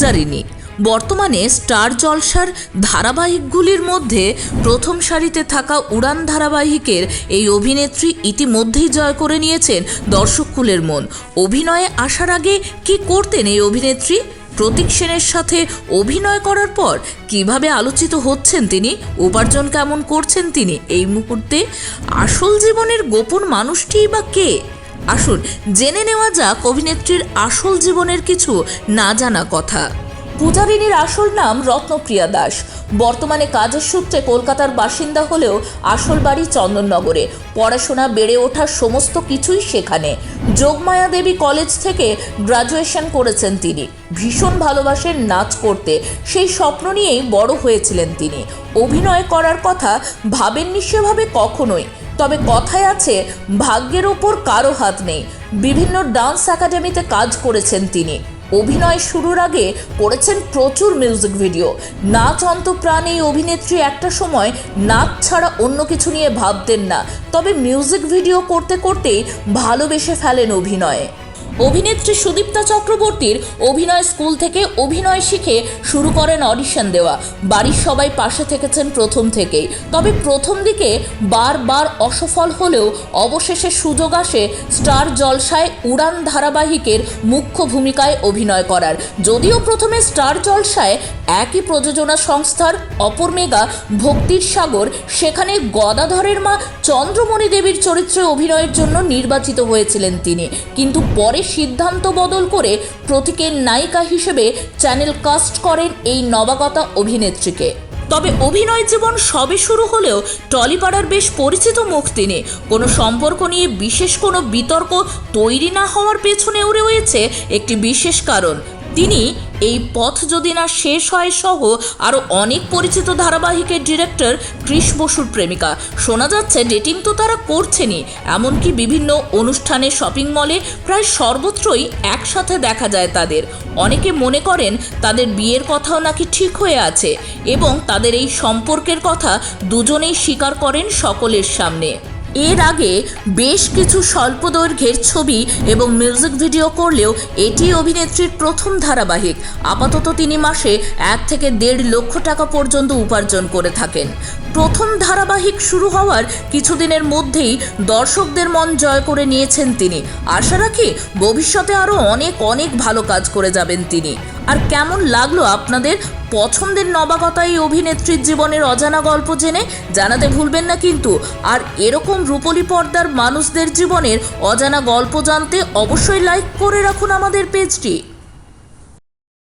পূজারিনী। বর্তমানে স্টার জলসার ধারাবাহিকগুলির মধ্যে প্রথম সারিতে থাকা উড়ান ধারাবাহিকের এই অভিনেত্রী ইতিমধ্যেই জয় করে নিয়েছেন দর্শককুলের মন। অভিনয়ে আসার আগে কি করতেন এই অভিনেত্রী? প্রতীক সেনের সাথে অভিনয় করার পর কিভাবে আলোচিত হচ্ছেন তিনি? উপার্জন কেমন করছেন তিনি এই মুহূর্তে? আসল জীবনের গোপন মানুষটিই বা কে? আসুন জেনে নেওয়া যাক অভিনেত্রীর আসল জীবনের কিছু না জানা কথা। পূজারিনীর আসল নাম রত্নপ্রিয়া দাস। বর্তমানে কাজের সূত্রে কলকাতার বাসিন্দা হলেও আসল বাড়ি চন্দননগরে। পড়াশোনা, বেড়ে ওঠার সমস্ত কিছুই সেখানে। যোগমায়া দেবী কলেজ থেকে গ্রাজুয়েশন করেছেন তিনি। ভীষণ ভালোবাসেন নাচ করতে, সেই স্বপ্ন নিয়েই বড় হয়েছিলেন তিনি। অভিনয় করার কথা ভাবেননি সেভাবে কখনোই। তবে কথায় আছে, ভাগ্যের ওপর কারো হাত নেই। বিভিন্ন ডান্স একাডেমিতে কাজ করেছেন তিনি। অভিনয় শুরুর আগে করেছেন প্রচুর মিউজিক ভিডিও। নাচ অন্তপ্রাণ এই অভিনেত্রী একটা সময় নাচ ছাড়া অন্য কিছু নিয়ে ভাবতেন না। তবে মিউজিক ভিডিও করতে করতেই ভালোবেসে ফেলেন অভিনয়ে। অভিনেত্রী সুদীপ্তা চক্রবর্তীর অভিনয় স্কুল থেকে অভিনয় শিখে শুরু করেন অডিশন দেওয়া। বাড়ির সবাই পাশে থেকেছেন প্রথম থেকেই। তবে প্রথম দিকে বারবার অসফল হলেও অবশেষে সুযোগ আসে স্টার জলসায় উড়ান ধারাবাহিকের মুখ্য ভূমিকায় অভিনয় করার। যদিও প্রথমে স্টার জলসায় একই প্রযোজনা সংস্থার অপর মেগা ভক্তির সাগর, সেখানে গদাধরের মা চন্দ্রমণি দেবীর চরিত্রে অভিনয়ের জন্য নির্বাচিত হয়েছিলেন তিনি। কিন্তু পরে সিদ্ধান্ত বদল করে প্রতীকের নায়িকা হিসেবে চ্যানেল কাস্ট করেন এই নবাগতা অভিনেত্রীকে। তবে অভিনয় জীবন সবে শুরু হলেও টলিপাড়ার বেশ পরিচিত মুখ তিনি। কোনো সম্পর্ক নিয়ে বিশেষ কোনো বিতর্ক তৈরি না হওয়ার পেছনেও রয়েছে একটি বিশেষ কারণ। তিনি এই পথ যদি না শেষ হয় সহ আরও অনেক পরিচিত ধারাবাহিকের ডিরেক্টর কৃষ বসুর প্রেমিকা। শোনা যাচ্ছে ডেটিং তো তারা করছেনই, এমনকি বিভিন্ন অনুষ্ঠানে, শপিং মলে প্রায় সর্বত্রই একসাথে দেখা যায় তাদের। অনেকে মনে করেন তাদের বিয়ের কথাও নাকি ঠিক হয়ে আছে এবং তাদের এই সম্পর্কের কথা দুজনেই স্বীকার করেন সকলের সামনে। এর আগে বেশ কিছু স্বল্প দৈর্ঘ্যের ছবি এবং মিউজিক ভিডিও করলেও এটি অভিনেত্রীর প্রথম ধারাবাহিক। আপাতত তিনি মাসে 1 থেকে 1.5 লক্ষ টাকা পর্যন্ত উপার্জন করে থাকেন। প্রথম ধারাবাহিক শুরু হওয়ার কিছুদিনের মধ্যেই দর্শকদের মন জয় করে নিয়েছেন তিনি। আশা রাখি ভবিষ্যতে আরও অনেক ভালো কাজ করে যাবেন তিনি। আর কেমন লাগলো আপনাদের পছন্দের নবাগতা এই অভিনেত্রীর জীবনের অজানা গল্প জেনে? জানাতে ভুলবেন না কিন্তু। আর এরকম রূপলী পর্দার মানুষদের জীবনের অজানা গল্প জানতে অবশ্যই লাইক করে রাখুন আমাদের পেজটি।